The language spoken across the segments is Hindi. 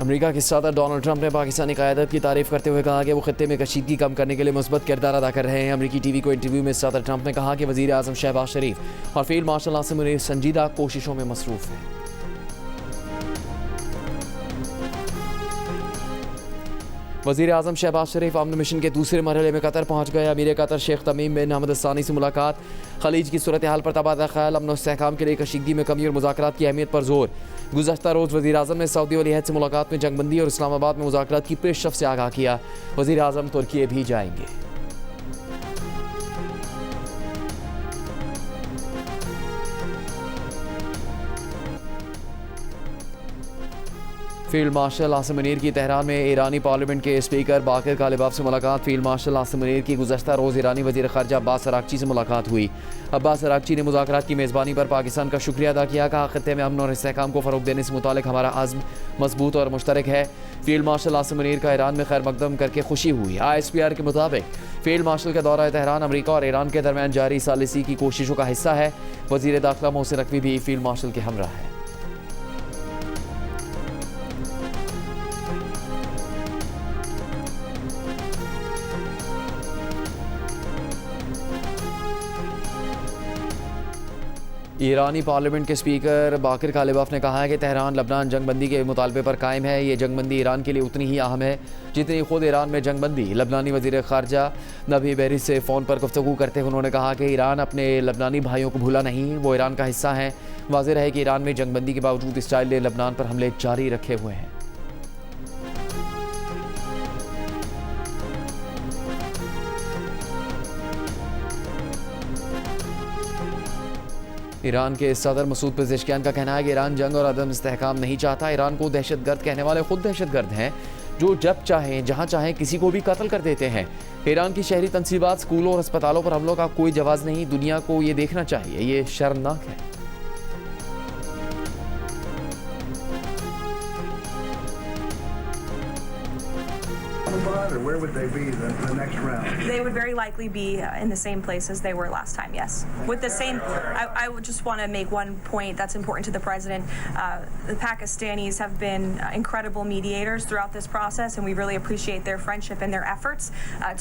अमेरिका के सदर डोनाल्ड ट्रंप ने पाकिस्तानी क़यादत की तारीफ़ करते हुए कहा कि वो खत्ते में कशीदगी कम करने के लिए मुस्बत किरदार अदा कर रहे हैं। अमेरिकी टीवी को इंटरव्यू में सदर ट्रंप ने कहा कि वज़ीर आज़म शहबाज शरीफ और फील्ड मार्शल आसिम मुनीर संजीदा कोशिशों में मसरूफ़ हैं। वज़ीर आज़म शहबाज शरीफ अमन मिशन के दूसरे मरहले में कतर पहुँच गए। अमीर कतर शेख तमीम बिन हमद सानी से मुलाकात, खलीज की सूरत हाल पर तबादला ख्याल, अमन और इस्तेहकाम के लिए कशीदगी में कमी और मुज़ाकरात की अहमियत पर जोर। गुज़श्ता रोज़ वज़ीर आज़म ने सऊदी वली अहद से मुलाकात में जंगबंदी और इस्लामाबाद में मुज़ाकरात की पेशरफ से आगाह किया। वज़ीर आज़म तुर्की भी जाएंगे। फील्ड मार्शल आसिम मुनीर की तेहरान में ईरानी पार्लियामेंट के स्पीकर बाकिर कालिबाफ से मुलाकात। फील्ड मार्शल आसिम मुनीर की गुज़श्ता रोज़ ईरानी वज़ीर ख़ारजा अब्बास अराग़ची से मुलाकात हुई। अब्बास अराग़ची ने मुज़ाकरात की मेज़बानी पर पाकिस्तान का शुक्रिया अदा किया। कहा खत्ते में अमन और इस्तेहकाम को फ़रोग़ देने से मुतालिक हमारा अज़्म मजबूत और मुश्तरक है। फील्ड मार्शल आसिम मुनीर का ईरान में खैर मकदम करके खुशी हुई। ISPR के मुताबिक फील्ड मार्शल का दौरा तेहरान अमेरिका और ईरान के दरमियान जारी सालिसी की कोशिशों का हिस्सा है। वज़ीर दाखिला मोहसिन नकवी भी फील्ड मार्शल के हमरा है। ईरानी पार्लियामेंट के स्पीकर बाकिर कालिबाफ ने कहा है कि तेहरान लबनान जंगबंदी के मुतालबे पर कायम है। ये जंगबंदी ईरान के लिए उतनी ही अहम है जितनी खुद ईरान में जंगबंदी। लबनानी वज़ीर ख़ारजा नबी बेरिस से फ़ोन पर गुफ्तगू करते हुए उन्होंने कहा कि ईरान अपने लबनानी भाइयों को भूला नहीं, वो ईरान का हिस्सा है। वाज़ेह है कि ईरान में जंगबंदी के बावजूद इसराइल ने लबनान पर हमले जारी रखे हुए हैं। ईरान के सदर मसूद पेज़ेशकियान का कहना है कि ईरान जंग और अदम इस्तेहकाम नहीं चाहता। ईरान को दहशतगर्द कहने वाले खुद दहशतगर्द हैं जो जब चाहें जहां चाहें किसी को भी कत्ल कर देते हैं। ईरान की शहरी तनसीबात, स्कूलों और अस्पतालों पर हमलों का कोई जवाज़ नहीं। दुनिया को ये देखना चाहिए, ये शर्मनाक है। Or where would they be the next round? They would very likely be in the same place as they were last time, yes. With the same, I would just want to make one point that's important to the president. The Pakistanis have been incredible mediators throughout this process, and we really appreciate their friendship and their efforts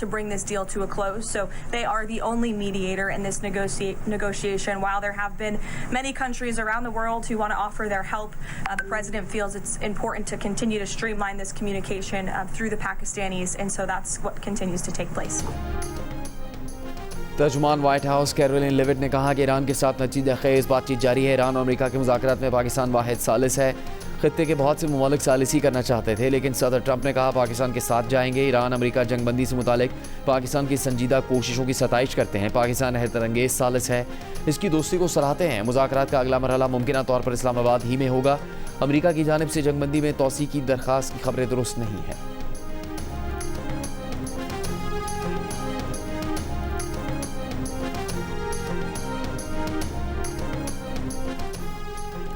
to bring this deal to a close. So they are the only mediator in this negotiation. While there have been many countries around the world who want to offer their help, the president feels it's important to continue to streamline this communication through the Pakistanis, and so that's what continues to take place. तर्जुमान व्हाइट हाउस कैरोलिन लेविट ने कहा कि ईरान के साथ नतीजा खेज बातचीत जारी है। ईरान और अमेरिका के मुज़ाकरात में पाकिस्तान वाहिद सालिस है। खत्ते के बहुत से ममालिक सालिसी करना चाहते थे, लेकिन सदर ट्रंप ने कहा पाकिस्तान के साथ जाएंगे। ईरान अमेरिका जंगबंदी से मुतालिक पाकिस्तान की संजीदा कोशिशों की सताइश करते हैं। पाकिस्तान हैरतअंगेज़ सालिस है, इसकी दोस्ती को सराहते हैं। मुज़ाकरात का अगला मरहला मुमकिन तौर पर इस्लामाबाद ही में होगा। अमेरिका की जानिब से जंगबंदी में तोसी की दरख्वास्त की खबरें दुरुस्त नहीं है।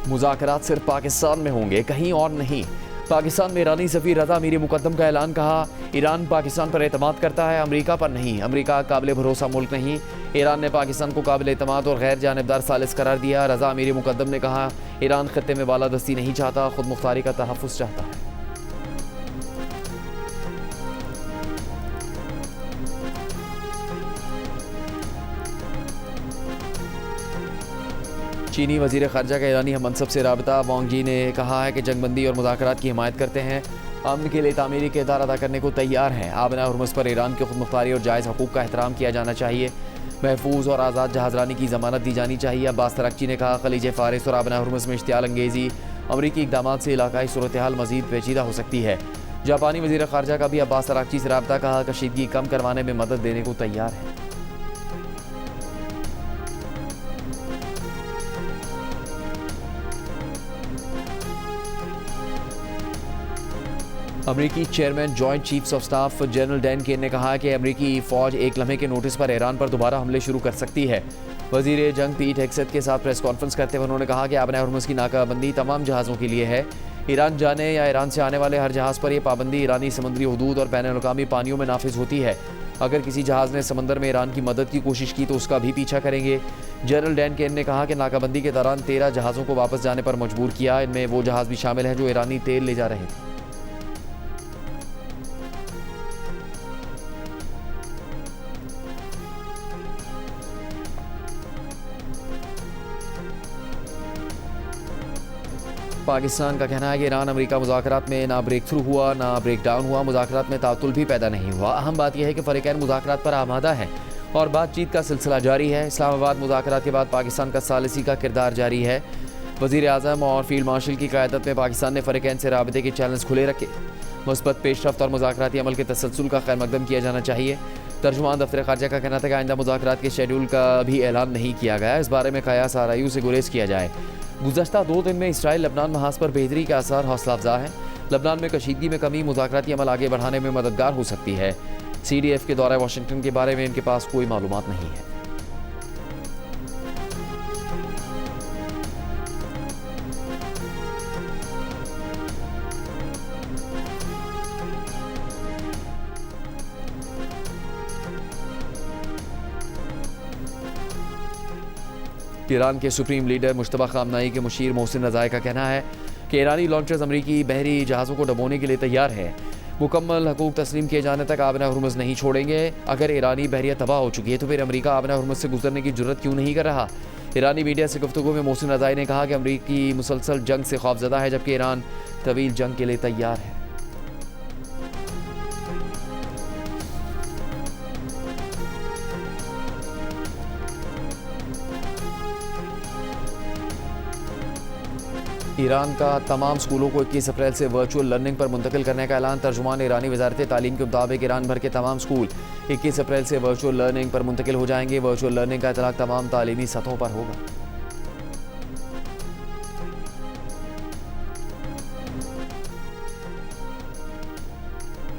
मुज़ाकरात सिर्फ पाकिस्तान में होंगे, कहीं और नहीं। पाकिस्तान में ईरानी सफ़ीर रज़ा अमीर मुक़द्दम का ऐलान। कहा ईरान पाकिस्तान पर एतमाद करता है, अमेरिका पर नहीं। अमेरिका काबिल भरोसा मुल्क नहीं। ईरान ने पाकिस्तान को काबिल एतमाद और गैर जानिबदार सालिस करार दिया। रज़ा अमीर मुक़द्दम ने कहा ईरान खत्ते में बालादस्ती नहीं चाहता, खुद मुख्तारी का तहफ़्फ़ुज़ चाहता है। चीनी वज़ीर ख़ारजा का ईरानी हममनसब से राबता वांग यी ने कहा है कि जंगबंदी और मुज़ाकरात की हिमायत करते हैं, अमन के लिए तामीरी किरदार अदा करने को तैयार हैं। आबना हुर्मुज़ पर ईरान की खुद मुख्तारी और जायज़ हकूक़ का एहतराम किया जाना चाहिए। महफूज और आज़ाद जहाज़रानी की ज़मानत दी जानी चाहिए। अब्बास अराग़ची ने कहा खलीज फ़ारिस और आबना हुर्मुज़ में इश्तियाल अंगेज़ी अमरीकी इक़दामात से इलाकाई सूरत हाल मज़ीद पेचीदा हो सकती है। जापानी वज़ीर ख़ारजा का भी अब्बास अराग़ची से राबता। कहा कशीदगी कम करवाने में मदद देने को तैयार है। अमरीकी chairman joint chiefs of staff general Dan Caine ने कहा कि अमरीकी फ़ौज एक लम्हे के नोटिस पर ईरान पर दोबारा हमले शुरू कर सकती है। वज़ीर जंग पीट हेगसेथ के साथ प्रेस कॉन्फ्रेंस करते हुए उन्होंने कहा कि आबना हुर्मुज़ की नाकाबंदी तमाम जहाज़ों के लिए है। ईरान जाने या ईरान से आने वाले हर जहाज़ पर यह पाबंदी ईरानी समुद्री हदूद और बैनुल-अक़वामी पानियों में नाफिज होती है। अगर किसी जहाज़ ने समंदर में ईरान की मदद की कोशिश की तो उसका भी पीछा करेंगे। जनरल डैन केन ने कहा कि नाकाबंदी के दौरान 13 जहाज़ों को वापस जाने पर मजबूर किया। इनमें वो जहाज़ भी शामिल हैं जो ईरानी तेल ले जा रहे थे। पाकिस्तान का कहना है कि ईरान अमेरिका मुज़ाकरात में ना ब्रेक थ्रू हुआ ना ब्रेक डाउन हुआ, मुज़ाकरात में तातुल भी पैदा नहीं हुआ। अहम बात यह है कि फ़रीक़ैन मुज़ाकरात पर आमादा है और बातचीत का सिलसिला जारी है। इस्लामाबाद मुज़ाकरात के बाद पाकिस्तान का सालिसी का किरदार जारी है। वज़ीर आज़म और फील्ड मार्शल की क़यादत में पाकिस्तान ने फ़रीक़ैन से राबते के चैनल्स खुले रखे। मुस्बत पेशरफ्त और मुज़ाकराती अमल के तसलसल का खैर मकदम किया जाना चाहिए। तर्जुमान दफ्तर ख़ारजा का कहना था कि आइंदा मुज़ाकरात के शेड्यूल का भी ऐलान नहीं किया गया। इस बारे में क़यास आरायू से गुरेज किया जाए। गुज़श्ता 2 दिन में इसराइल लबनान महाज पर बेहतरी के आसार हौसला अफजा है। लबनान में कशीदगी में कमी मुज़ाकराती अमल आगे बढ़ाने में मददगार हो सकती है। CDF के दौरे वाशिंगटन के बारे में इनके पास कोई मालूमात नहीं है। ईरान के सुप्रीम लीडर मुश्तबा खामनाई के मुशीर मोहसिन रज़ाई का कहना है कि ईरानी लॉन्चर्स अमरीकी बहरी जहाज़ों को डबोने के लिए तैयार है। मुकम्मल हकूक तस्लीम किए जाने तक आबना हुर्मुज़ नहीं छोड़ेंगे। अगर ईरानी बहरिया तबाह हो चुकी है तो फिर अमरीका आबना हुर्मुज़ से गुजरने की जुर्रत क्यों नहीं कर रहा। ईरानी मीडिया से गुफ्तगू में मोहसिन रज़ाई ने कहा कि अमरीकी मुसलसल जंग से खौफजदा है जबकि ईरान तवील जंग के लिए तैयार है। ईरान का तमाम स्कूलों को 21 अप्रैल से वर्चुअल लर्निंग पर मुंतकिल करने का ऐलान। तर्जुमान ईरानी वजारत तालीम के मुताबिक ईरान भर के तमाम स्कूल 21 अप्रैल से वर्चुअल लर्निंग पर मुंतकिल हो जाएंगे। वर्चुअल लर्निंग का इतलाक तमाम तालीमी सतहों पर होगा।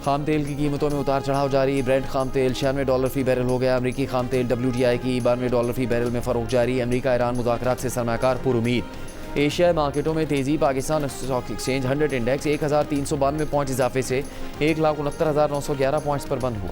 खाम तेल की कीमतों में उतार चढ़ाव जारी। ब्रेंट खाम तेल $96 फी बैरल हो गया। अमरीकी खाम तेल WTI की $92 फी बैरल में फ़रोग जारी। अमरीका ईरान मुज़ाकरात से सरमाकार पुरुमीद। एशियाई मार्केटों में तेज़ी। Pakistan stock exchange 100 index 1392 point इजाफे से 1,69,911 पॉइंट्स पर बंद हुआ।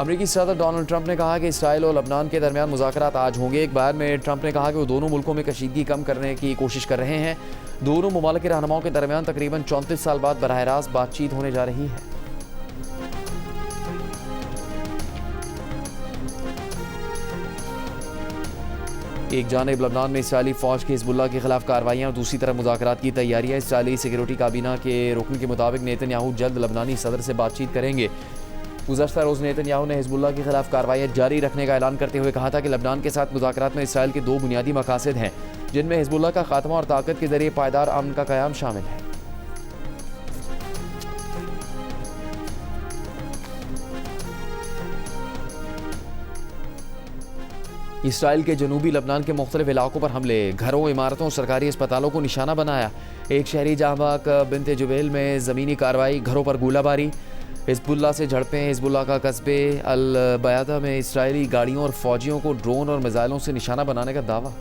अमरीकी सदर डोनाल्ड ट्रंप ने कहा कि इसराइल और लबनान के दरमियान मुज़ाकरात आज होंगे। एक बयान में ट्रंप ने कहा कि वो दोनों मुल्कों में कशीदगी कम करने की कोशिश कर रहे हैं। दोनों ममालिक के रहनुमाओं के दरमियान तकरीबन 34 साल बाद बराह रास्त बातचीत होने जा रही है। एक जानिब लबनान में इसराइली फ़ौज की हिज़्बुल्लाह के खिलाफ कार्रवाइयाँ और दूसरी तरफ मुज़ाकरात की तैयारियाँ। इसराइली सिक्योरिटी काबीना के रुकन के मुताबिक नेतन्याहू जल्द लबनानी सदर से बातचीत करेंगे। गुज़श्ता रोज़ नेतन्याहू ने हिज़्बुल्लाह के खिलाफ कार्रवाइयाँ जारी रखने का ऐलान करते हुए कहा था कि लबनान के साथ मुज़ाकरात में इसराइल के 2 बुनियादी मकासद हैं जिनमें हिज़्बुल्लाह का खात्मा और ताकत के ज़रिए पायदार अमन का क़याम शामिल है। इसराइल के जनूबी लबनान के मुख्तलिफ इलाकों पर हमले। घरों, इमारतों और सरकारी अस्पतालों को निशाना बनाया। एक शहरी जहांबाग बिनते जुबैल में ज़मीनी कार्रवाई। घरों पर गोलाबारी। हिज़्बुल्लाह से झड़पें। हिज़्बुल्लाह का कस्बे अल बयादा में इसराइली गाड़ियों और फ़ौजियों को ड्रोन और मिसाइलों से निशाना बनाने का दावा।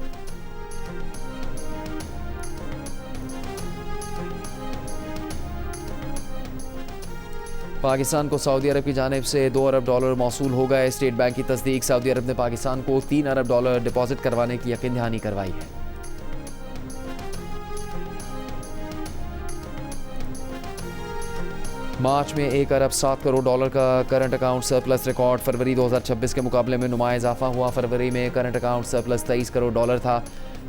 पाकिस्तान को सऊदी अरब की जानिब से $2 अरब मौसूल हो गए। स्टेट बैंक की तस्दीक। सऊदी अरब ने पाकिस्तान को $3 अरब डिपॉजिट करवाने की यकीन दहानी करवाई है। मार्च में $1 अरब 7 करोड़ का करंट अकाउंट सरप्लस रिकॉर्ड। फरवरी 2026 के मुकाबले में नुमाया इजाफा हुआ। फरवरी में करंट अकाउंट सरप्लस $23 करोड़ था।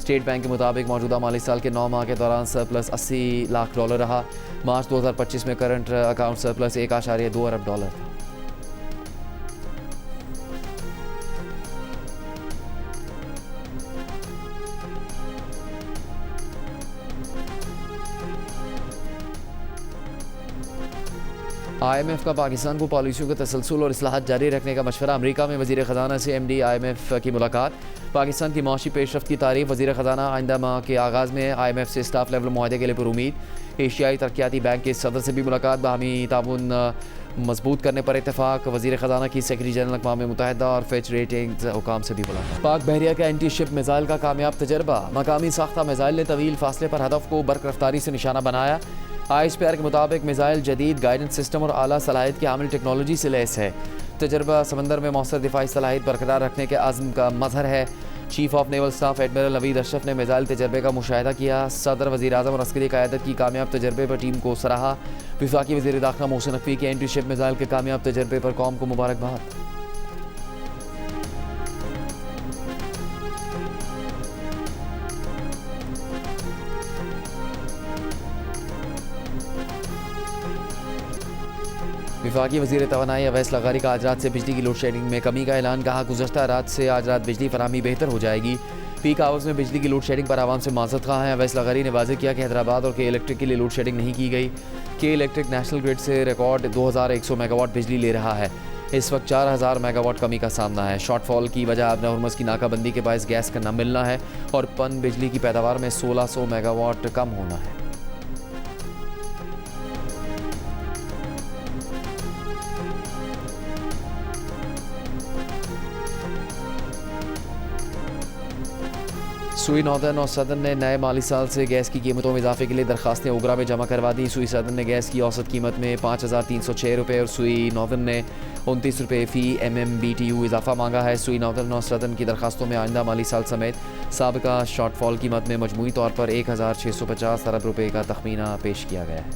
स्टेट बैंक के मुताबिक मौजूदा माली साल के 9 माह के दौरान सरप्लस $80 लाख रहा। मार्च 2025 में करंट अकाउंट सरप्लस $1.2 अरब था। IMF का पाकिस्तान को पॉलिसियों के तसलसल और इस्लाहात जारी रखने का मशवरा। अमरीका में वज़ीर ख़जाना से MD IMF की मुलाकात। पाकिस्तान की माशी पेशरफ्त की तारीफ। वज़ीर ख़जाना आइंदा माह के आगाज़ में IMF से स्टाफ लेवल मुआहदे के लिए पुरुमीद। एशियाई तरक्याती बैंक के सदर से भी मुलाकात। बाहमी ताउन मजबूत करने पर इत्तेफाक। वज़ीर ख़जाना की सेक्रेटरी जनरल अक़वाम मुत्तहिदा और फिच रेटिंग्स हुकाम से भी मुलाकात। पाक बहरिया का एंटी शिप मिसाइल का कामयाब तजर्बा। मकामी साख्ता मिसाइल ने तवील फासले पर हदफ को बर्क रफ्तारी से निशाना बनाया। ISPR के मुताबिक मिसाइल जदीद गाइडेंस सिस्टम और आला सलाहियत की हामिल टेक्नोलॉजी से लैस है। तजर्बा समंदर में मौसर दिफाई सलाहियत बरकरार रखने के आज़म का मजहर है। Chief of naval staff admiral Naveed Ashraf ने मिसाइल तजर्बे का मुशाहिदा किया। सदर वज़ीर आज़म और अस्करी क़यादत की कामयाब तजर्बे पर टीम को सराहा। वफाकी वज़ीर दाखिला मोहसिन नकवी की एंटी शिप मिसाइल के कामयाब तजर्बे पर कौम को मुबारकबाद। वफाकी वज़ीर तवानाई अवैस लगारी का आज रात से बिजली की लोड शेडिंग में कमी का ऐलान। कहा गुज़श्ता रात से आज रात बिजली फराहमी बेहतर हो जाएगी। पीक आवर्स में बिजली की लोड शेडिंग पर आवाम से माज़रत कहा है। अवैस लगारी ने वाज़ेह किया कि हैदराबाद और के इलेक्ट्रिक के लिए लोड शेडिंग नहीं की गई। के इलेक्ट्रिक नेशनल ग्रिड से रिकॉर्ड 2100 मेगावाट बिजली ले रहा है। इस वक्त 4000 मेगावाट कमी का सामना है। शॉर्टफॉल की वजह आबना हरमुज़ की नाकाबंदी के बायस गैस का न मिलना है और पन बिजली की पैदावार में 1600 मेगावाट कम होना है। सुई नॉर्दर्न और सदर्न ने नए माली साल से गैस की कीमतों में इजाफे के लिए दरखास्तें ओगरा में जमा करवा दी। सुई सदर्न ने गैस की औसत कीमत में 5306 रुपये और सुई नॉर्दर्न ने 29 रुपये फ़ी MMBTU इजाफा मांगा है। सुई नॉर्दर्न और सदर्न की दरखास्तों में आइंदा माली साल समेत साबिका शॉर्टफॉल कीमत में मजमूई तौर पर 1650 अरब रुपये का तखमीना पेश किया गया है।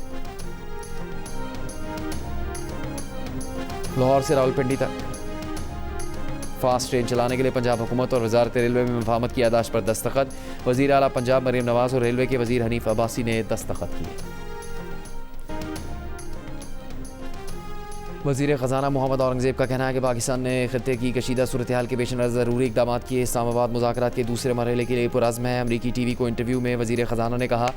लाहौर से रावलपिंडी तक फास्ट ट्रेन चलाने के लिए पंजाब हुकूमत और वजारत रेलवे में मुफाहमत की यादाश्त पर दस्तखत। वज़ीर आला पंजाब मरीम नवाज़ और रेलवे के वज़ीर हनीफ अब्बासी ने दस्तखत किए। वज़ीर ख़जाना मोहम्मद औरंगज़ेब का कहना है कि पाकिस्तान ने ख़ित्ते की कशीदा सूरत हाल के पेश नज़र ज़रूरी इक़दाम किए। इस्लामाबाद मुज़ाकरात के दूसरे मरहले के लिए पुरज़्म है। अमरीकी TV को इंटरव्यू में वज़ीर ख़जाना ने कहा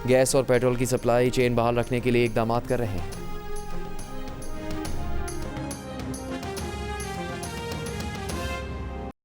गैस और पेट्रोल की सप्लाई चेन बहाल रखने के लिए इक़दाम कर रहे हैं।